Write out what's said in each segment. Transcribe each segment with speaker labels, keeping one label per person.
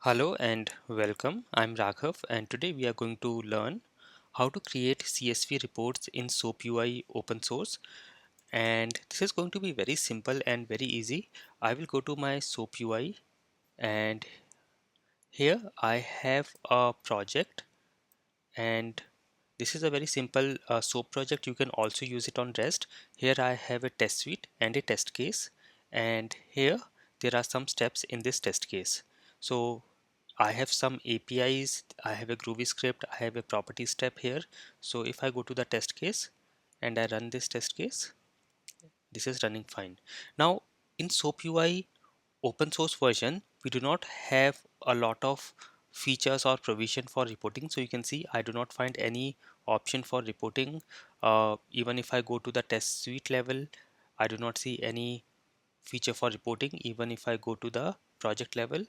Speaker 1: Hello and welcome. I'm Raghav and today we are going to learn how to create CSV reports in SoapUI Open Source, and this is going to be very simple and very easy. I will go to my SoapUI and here I have a project, and this is a very simple SOAP project. You can also use it on REST. Here I have a test suite and a test case, and here there are some steps in this test case. So I have some APIs, I have a Groovy script, I have a property step here. So if I go to the test case and I run this test case, this is running fine. Now in SoapUI open source version, we do not have a lot of features or provision for reporting. So you can see I do not find any option for reporting. Even if I go to the test suite level, I do not see any feature for reporting. Even if I go to the project level,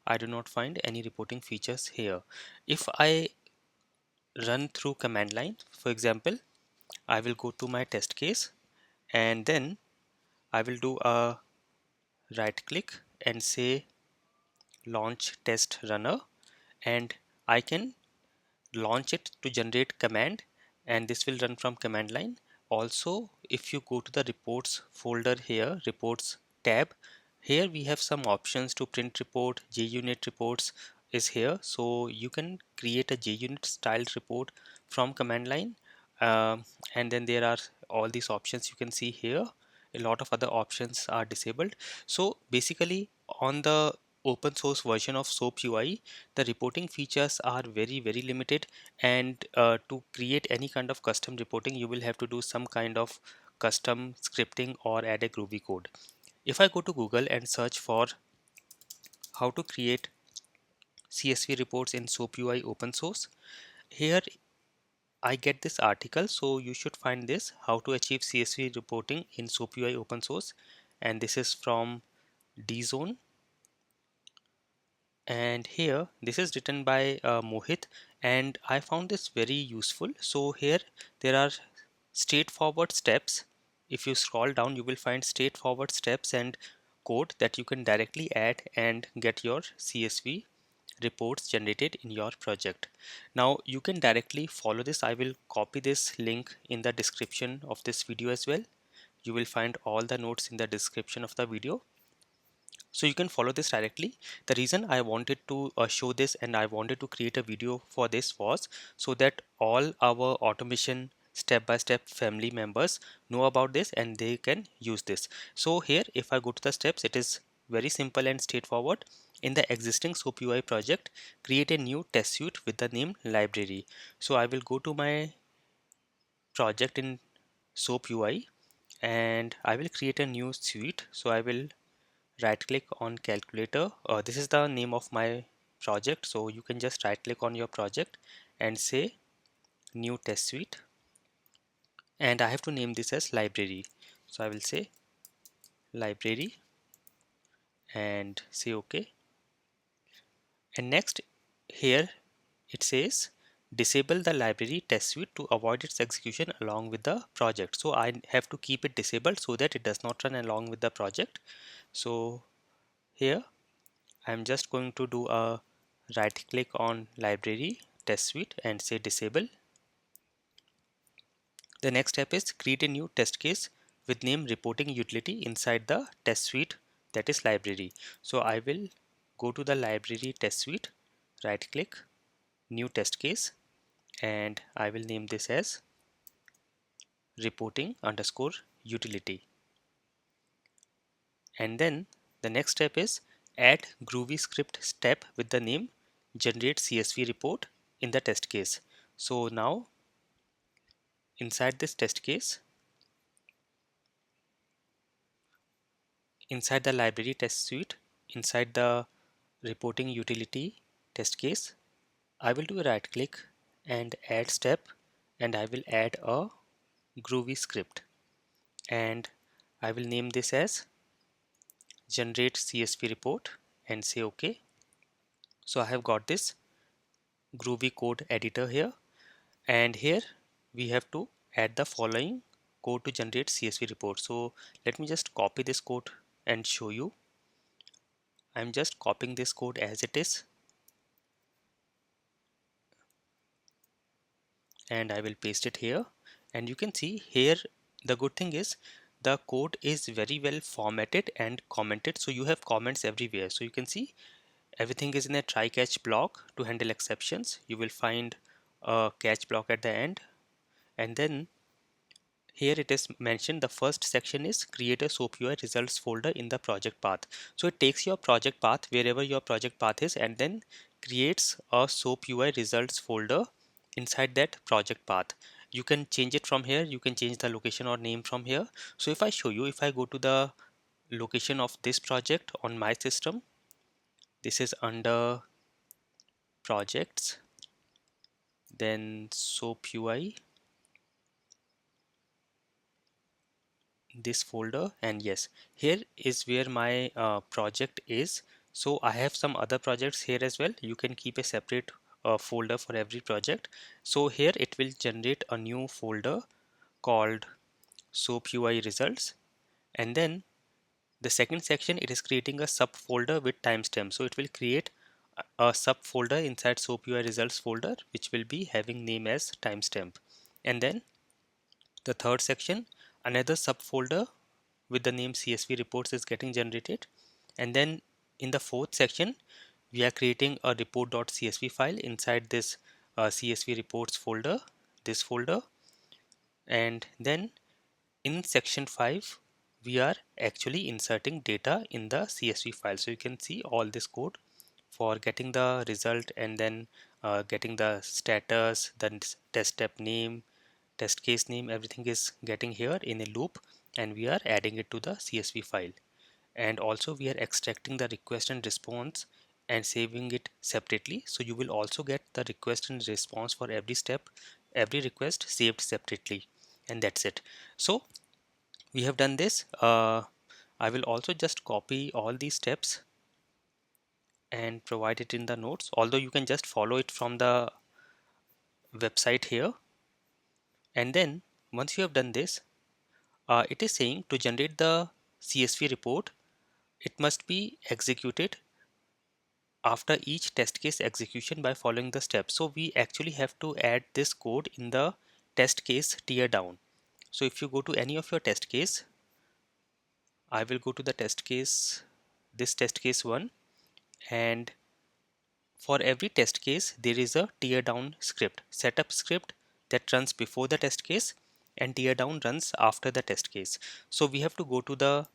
Speaker 1: I do not find any reporting features here. If I run through command line, for example, I will go to my test case and then I will do a right click and say launch test runner, and I can launch it to generate command, and this will run from command line. Also, if you go to the reports folder here, reports tab, here we have some options to print report. JUnit reports is here, so you can create a JUnit styled report from command line. And then there are all these options you can see here. A lot of other options are disabled. So basically on the open source version of SoapUI, the reporting features are very limited, and to create any kind of custom reporting you will have to do some kind of custom scripting or add a Groovy code. If I go to Google and search for how to create CSV reports in SoapUI open source, here I get this article. So you should find this, how to achieve CSV reporting in SoapUI open source, and this is from dzone. And here this is written by Mohit, and I found this very useful. So here there are straightforward steps. If you scroll down, you will find straightforward steps and code that you can directly add and get your CSV reports generated in your project. Now you can directly follow this. I will copy this link in the description of this video as well. You will find all the notes in the description of the video, so you can follow this directly. The reason I wanted to show this and I wanted to create a video for this was so that all our automation step-by-step family members know about this and they can use this. So here if I go to the steps, it is very simple and straightforward. In the existing SoapUI project, create a new test suite with the name library. So I will go to my project in SoapUI and I will create a new suite. So I will right click on calculator. This is the name of my project, so you can just right click on your project and say new test suite, and I have to name this as library. So I will say library and say OK. And next here it says disable the library test suite to avoid its execution along with the project. So I have to keep it disabled so that it does not run along with the project. So here I'm just going to do a right click on library test suite and say disable. The next step is create a new test case with name reporting utility inside the test suite, that is library. So I will go to the library test suite, right click, new test case, and I will name this as reporting underscore utility. And then the next step is add Groovy Script Step with the name GenerateCSVReport in the test case. So now inside this test case, inside the library test suite, inside the reporting utility test case, I will do a right click and add step, and I will add a Groovy script, and I will name this as GenerateCSVReport and say OK. So I have got this Groovy code editor here, and here we have to add the following code to generate CSV report. So let me just copy this code and show you. I'm just copying this code as it is, and I will paste it here. And you can see here the good thing is the code is very well formatted and commented, so you have comments everywhere. So you can see everything is in a try catch block to handle exceptions. You will find a catch block at the end, and then here it is mentioned the first section is create a SoapUI results folder in the project path. So it takes your project path wherever your project path is and then creates a SoapUI results folder inside that project path. You can change it from here. You can change the location or name from here. So if I show you, if I go to the location of this project on my system, this is under projects, then SoapUI, this folder, and yes, here is where my project is. So I have some other projects here as well. You can keep a separate folder for every project. So here it will generate a new folder called SoapUI results, and then the second section, it is creating a subfolder with timestamp. So it will create a subfolder inside SoapUI results folder which will be having name as timestamp. And then the third section, another subfolder with the name CSV reports is getting generated. And then in the fourth section, we are creating a report.csv file inside this CSV reports folder, this folder. And then in section 5, we are actually inserting data in the CSV file. So you can see all this code for getting the result and then getting the status, then test step name, test case name, everything is getting here in a loop, and we are adding it to the CSV file. And also we are extracting the request and response and saving it separately. So you will also get the request and response for every step, every request saved separately, and that's it. So we have done this. I will also just copy all these steps and provide it in the notes, although you can just follow it from the website here. And then once you have done this, it is saying to generate the CSV report, it must be executed after each test case execution by following the steps. So we actually have to add this code in the test case tear down. So if you go to any of your test case, I will go to the test case, this test case 1, and for every test case there is a tear down script, setup script that runs before the test case, and tear down runs after the test case. So we have to go to the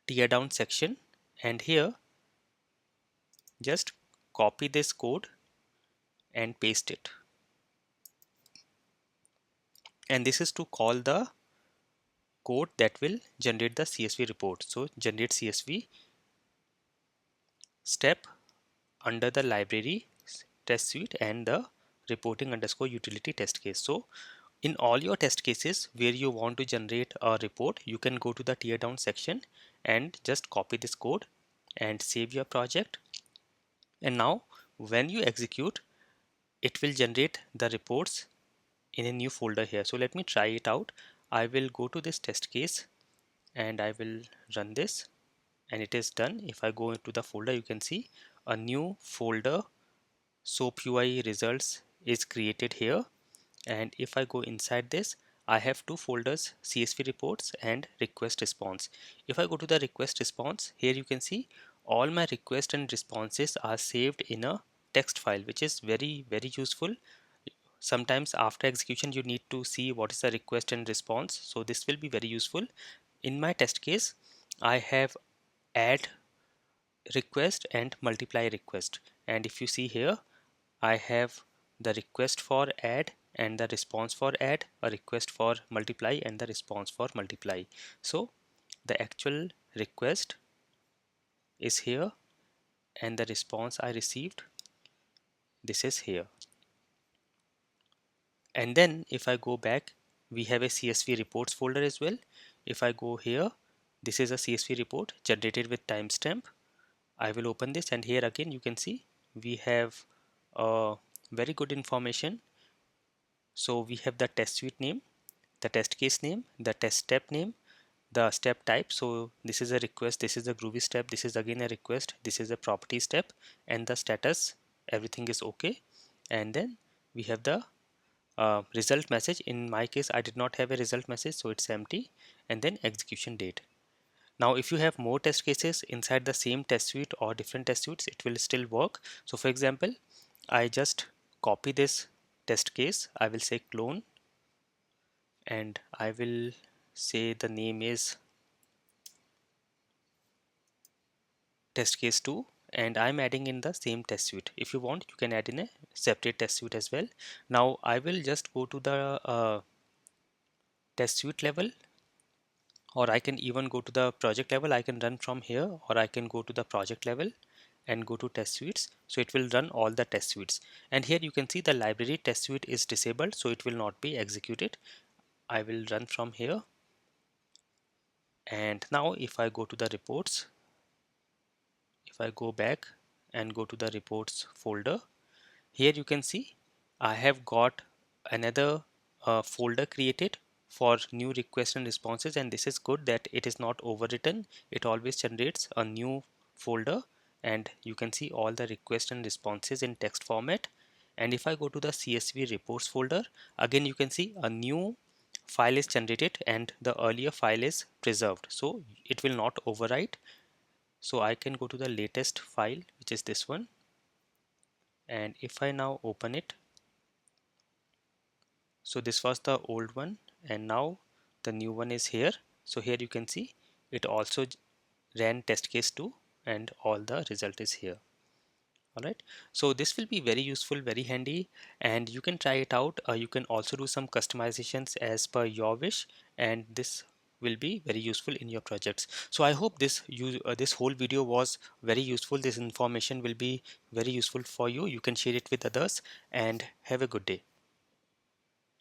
Speaker 1: tear down section, and here just copy this code and paste it. And this is to call the code that will generate the CSV report. So generate CSV step under the library test suite and the reporting underscore utility test case. So in all your test cases where you want to generate a report, you can go to the tear down section and just copy this code and save your project. And now when you execute, it will generate the reports in a new folder here. So let me try it out. I will go to this test case and I will run this, and it is done. If I go into the folder, you can see a new folder SoapUI results is created here. And if I go inside this, I have two folders, CSV reports and request response. If I go to the request response, here you can see all my requests and responses are saved in a text file, which is very useful. Sometimes after execution you need to see what is the request and response, so this will be very useful. In my test case, I have add request and multiply request, and if you see here, I have the request for add and the response for add, a request for multiply and the response for multiply. So the actual request is here and the response I received, this is here. And then if I go back, we have a CSV reports folder as well. If I go here, this is a CSV report generated with timestamp. I will open this, and here again you can see we have very good information. So we have the test suite name, the test case name, the test step name, the step type. So this is a request, this is a Groovy step, this is again a request, this is a property step, and the status, everything is okay. And then we have the result message. In my case, I did not have a result message, so it's empty, and then execution date. Now, if you have more test cases inside the same test suite or different test suites, it will still work. So for example, I just copy this test case. I will say clone, and I will say the name is test case 2, and I'm adding in the same test suite. If you want, you can add in a separate test suite as well. Now I will just go to the test suite level, or I can even go to the project level. I can run from here, or I can go to the project level and go to test suites. So it will run all the test suites, and here you can see the library test suite is disabled, so it will not be executed. I will run from here, and now if I go to the reports, if I go back and go to the reports folder, here you can see I have got another folder created for new requests and responses, and this is good that it is not overwritten. It always generates a new folder, and you can see all the requests and responses in text format. And if I go to the CSV reports folder, again you can see a new file is generated and the earlier file is preserved, so it will not overwrite. So I can go to the latest file, which is this one, and if I now open it, so this was the old one, and now the new one is here. So here you can see it also ran test case 2, and all the result is here. Alright, so this will be very useful, very handy, and you can try it out. You can also do some customizations as per your wish, and this will be very useful in your projects. So I hope this whole video was very useful. This information will be very useful for you. You can share it with others, and have a good day.